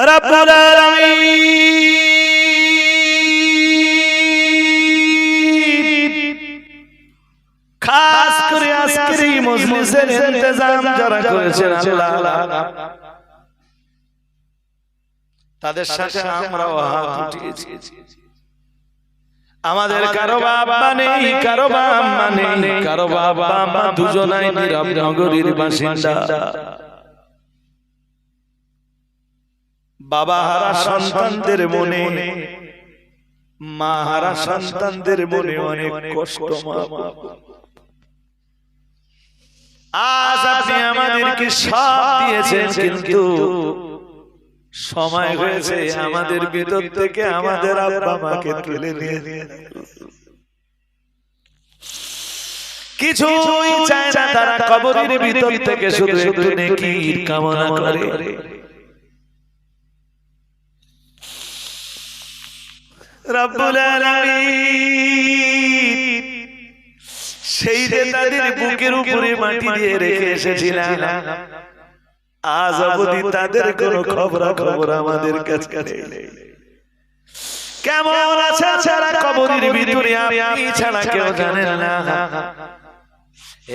রব্বুল আলামিন খাস করে আজকের এই মজলিসের ইন্তজাম যারা করেছেন আল্লাহ তাদের সাথে আমরাও হাত উঠিয়েছি। আমাদের কারো বাবা নেই, কারো মা নেই, কারো বাবা মা দুজনাই নীরব নগরীর বাসিন্দা। বাবা হারা সন্তানদের মনে, মা হারা সন্তানদের মনে অনেক কষ্ট। আজ আপনি আমাদেরকে সব দিয়েছেন, কিন্তু সময় হয়েছে আমাদের ভিতর থেকে আমাদের আব্বা মাকে তুলে নিয়ে কিছুই চায় না। তারা কবরের ভিতর থেকে শুধু একটু নেকির কামনা করে। রব্বুল আলামিন সেই যে তাদের বুকের উপরে মাটি দিয়ে রেখে এসেছিলেন, আজ অবধি তাদের কোনো খবর আমাদের কাছে নেই। কেমন আছে তারা কবরের ভিতরে, আপনি ছাড়া কেউ জানেন না।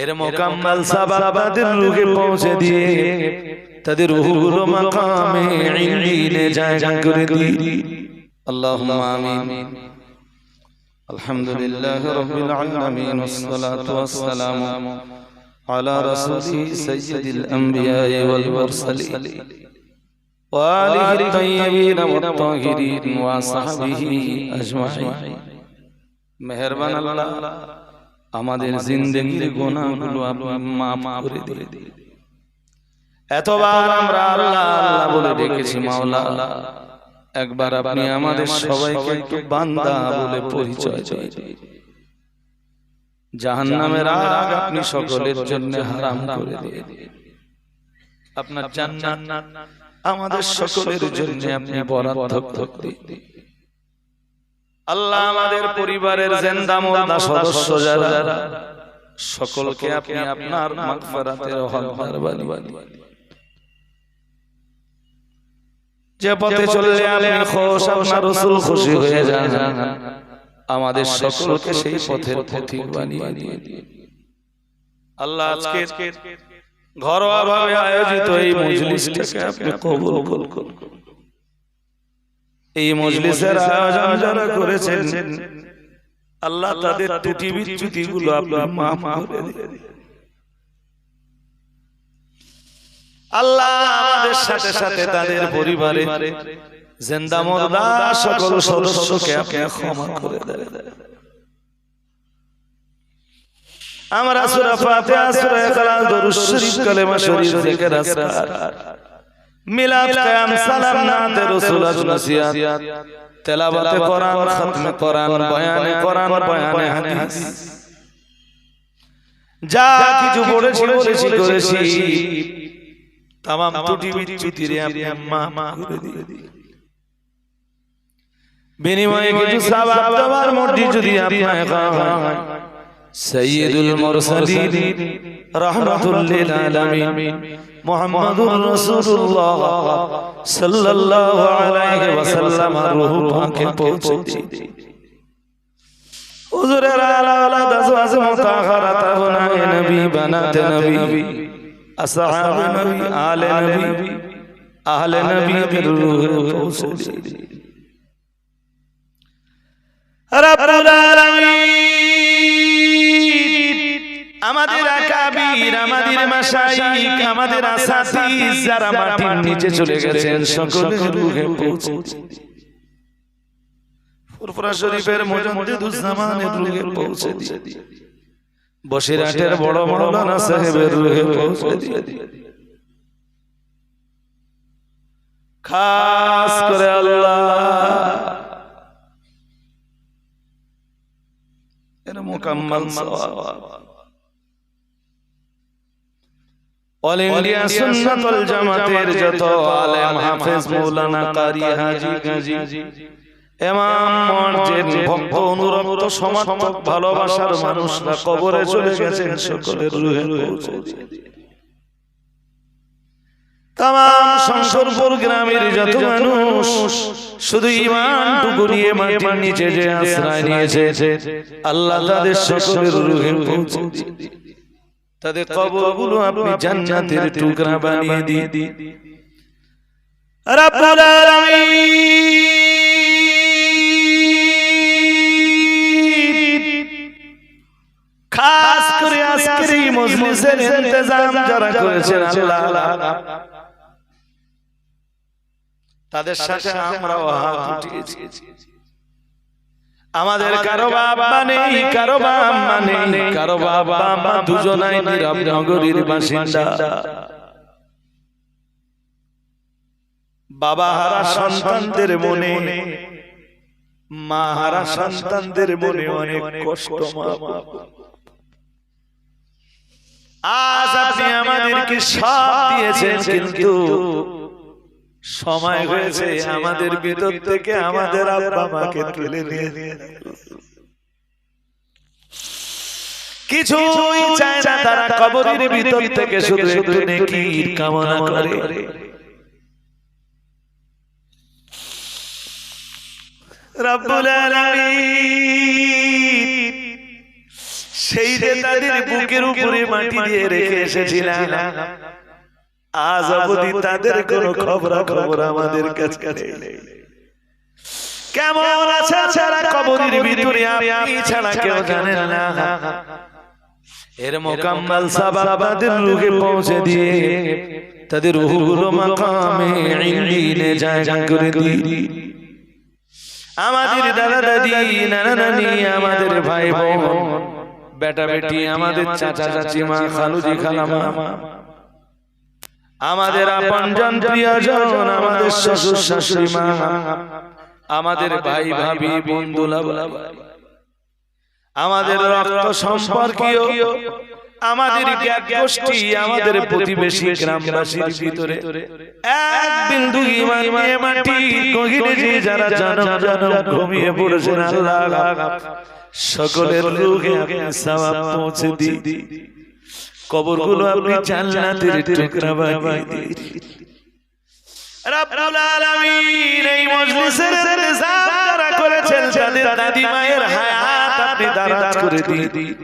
এর মোকাম্মল সওয়াব তাদের রূহে পৌঁছে দিয়ে তাদের রূহগুলো মাকামে ইল্লিনে জায়গা করে দিই। আল্লাহুম্মা আমিন। আলহামদুলিল্লাহি রাব্বিল আলামিন ওয়াসসালাতু ওয়াসসালামু আলা রাসূলিহি সাইয়্যিদিল আমবিয়া'i ওয়াল মুরসালিন ওয়া আলিহি তাইয়্যিবিন ওয়াত তাহিরিন ওয়া সাহবিহি আজমাইন। মেহেরবান আল্লাহ, আমাদের জিন্দেগীর গুনাহগুলো আপনি মাফ করে দিন। এতবার আমরা আল্লাহ আল্লাহ বলে ডেকেছি, মাওলা একবার আপনি আমাদের সবাইকে একটু বান্দা বলে পরিচয় দিন। জাহান্নামের আগ আপনি সকলের জন্য হারাম করে দিন। আপনার জান্নাত আমাদের সকলের জন্য আপনি বরাদ্দ করে দিন। আল্লাহ আমাদের পরিবারের জিন্দা মুর্দা সদস্য যারা সকলকে আপনি আপনার মাগফিরাতের হকদার বানিয়ে যে পথে চললে আপনি খুশি, আপনার রাসূল খুশি হয়ে যান, আমাদের সকলকে সেই পথের পথিক বানিয়ে দিন। আল্লাহ আজকে ঘরোয়া ভাবে আয়োজিত এই মজলিসটাকে আপনি কবুল করুন। এই মজলিসের আয়োজন যারা করেছেন আল্লাহ তাদের ত্রুটি বিচ্যুতিগুলো আপনি মাফ করে দিন। আল্লাহ আমাদের সাথে সাথে তাদের পরিবারে জিন্দা মুর্দা সকল সদস্যকে আপনি ক্ষমা করে দেন। আমরা সূরা ফাতিহা, সূরা ইখলাস, দরুদ শরীফ, কালেমা শরীফ, জিকির, আজকার, মিলাদ, কিয়াম, সালাম, নাতে রাসূল, নসিহত, তেলাওয়াতে কোরআন, খতমে কোরআন, বয়ানে কোরআন, বয়ানে হাদিস, যা কিছু করেছি তামাম ত্রুটি বিচ্যুতিরে আপনি মাফ করে দিন। বিনিময়ে কিছু সওয়াব দেওয়ার মধ্যে যদি আপনার হয় সাইয়্যিদুল মুরসালিন রাহমাতুল লিল আলামিন মুহাম্মাদুর রাসূলুল্লাহ সাল্লাল্লাহু আলাইহি ওয়াসাল্লাম রূহ পাকে পৌঁছে দিন। হুজুরের আওলাদ আজওয়াজ মুতাহহারাত আবনায়ে নবী, বানাতে নবী, আসহাব নবী, আহলে নবীদের রূহে পৌঁছে দিন। রব্বুল আলামিন আমাদের আকাবির, আমাদের মাশায়িখ, আমাদের আসাতিজ যারা মাটির নিচে চলে গেছেন সকলের রূহে পৌঁছে দিন। ফুরফুরা শরীফের মুজাদ্দিদুজ জামানের রূহে পৌঁছে দিন। বসিরহাটের বড় মাওলানা সাহেবের রূহে পৌঁছে দিন। খাস করে আল্লাহ এর মুকাম্মাল সওয়াব অল ইন্ডিয়া সুন্নাতুল জামাতের যত আলেম, হাফেজ, মাওলানা, কারি, হাজী, গাজী, ইমাম, মুয়াজ্জিন, ভক্ত, অনুরক্ত, সমর্থক, ভালোবাসার মানুষরা কবরে চলে গেছেন সকলের রূহে পৌঁছে দিন। तमाम शंकरपुर ग्रामेर যত মানুষ শুধু ঈমানটুকু নিয়ে মাটির নিচে যে আশ্রয় নিয়েছে আল্লাহ তাদের সকলের রূহে পৌঁছে দিয়ে তাদের কবরগুলো আপনি জান্নাতের টুকরা বানিয়ে দিন রব্বুল আলামিন খাস করে আজকের এই মজলিসের ইন্তজাম যারা করেছেন আল্লাহ তাদের সাথে আমরাও হাত উঠিয়েছি আমাদের কারো বাবা নেই কারো মা নেই কারো বাবা মা দুজনাই নীরব নগরীর বাসিন্দা বাবা হারা সন্তানদের মনে মা হারা সন্তানদের মনে অনেক কষ্ট মা আজ আপনি আমাদেরকে সব দিয়েছেন কিন্তু সময় হয়েছে আমাদের ভিতর থেকে আমাদের আব্বা মাকে তুলে নিয়ে কিছুই চায় না তারা কবরের ভিতর থেকে শুধু একটু নেকির কামনা করে রব্বুল আলামিন সেই যে তাদের বুকের উপরে মাটি দিয়ে রেখে এসেছিলাম আজ অবধি তাদের কোনো খবর আমাদের কাছে নেই কেমন আছে তারা কবরের ভিতরে আপনি ছাড়া কেউ জানেন না এর মোকাম্মল সওয়াব তাদের রূহে পৌঁছে দিয়ে তাদের রূহগুলো মাকামে ইল্লিনে জায়গা করে দিন আমাদের দাদা দাদি নানা নানি আমাদের ভাই বোন বেটা বেটি আমাদের চাচা চাচিমা খালুজি খালামা আমাদের আপনজন প্রিয়জন আমাদের শ্বশুর শাশুড়ি মা আমাদের ভাই ভাবি বন্ধুরা আমাদের রক্ত সম্পর্কীয় আমাদের জ্ঞাত গোষ্ঠী আমাদের প্রতিবেশী গ্রামবাসীর ভিতরে এক বিন্দু ঈমান নিয়ে মাটির গহীনে যে যারা জনম জনম ঘুমিয়ে পড়েছেন আল্লাহ সকলের রূহে আপনি সওয়াব পৌঁছে দিন কবরগুলো আপনি জান্নাতের টুকরা বানিয়ে দিন রব্বুল আলামিন এই মজলিসের ইন্তজাম যারা করেছেন তাদের দাদি মায়ের হায়াত আপনি দারাজ করে দিন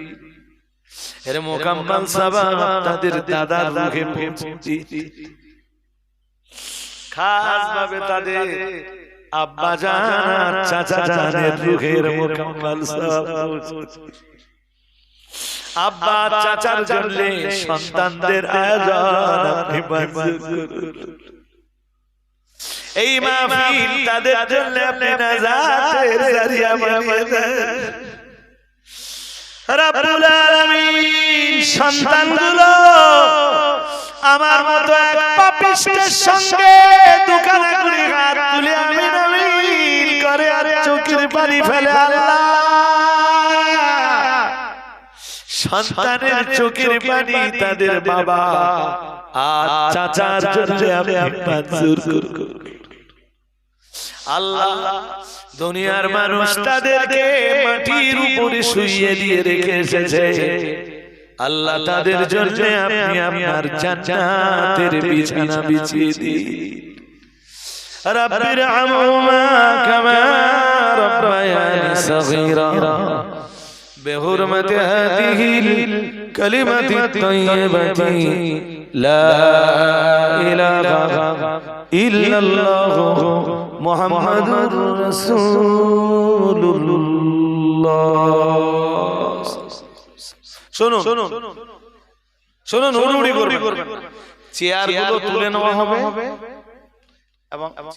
এর মোকাম্মল সওয়াব তাদের দাদার রূহে পৌঁছে দিন খাস ভাবে তাদের আব্বা জান চাচা জানের রূহের মোকাম্মল সওয়াব পৌঁছে আব্বা চাচার জন্য সন্তানদের আয়োজন আপনি মঞ্জুর করুন এই মাহফিল তাদের জন্য আপনি নাজাতের জরিয়া বানিয়ে দেন রব্বুল আলামিন সন্তানগুলো আমার মতো এক পাপিষ্টের সঙ্গে দোকানে করে হাত তুলে আমিন আমিন করে আর চোখের পানি ফেলে আল্লাহ সন্তানের চোখের পানি তাদের বাবা আর চাচার জন্য আপনি মঞ্জুর করুন আল্লাহ দুনিয়ার মানুষ তাদেরকে মাটির উপরে শুইয়ে দিয়ে রেখে এসেছে আল্লাহ তাদের জন্য আপনি আপনার জান্নাতের বিছানা বিছিয়ে দিন রব্বির আমহুমা কামা রব্বায়ানি সগীরা بحرمة هذه الكلمة الطيبة لا إله إلا الله محمد رسول الله শোনো শোনো শোনো নুরুড়ি করবেন চেয়ারগুলো তুলে নেওয়া হবে এবং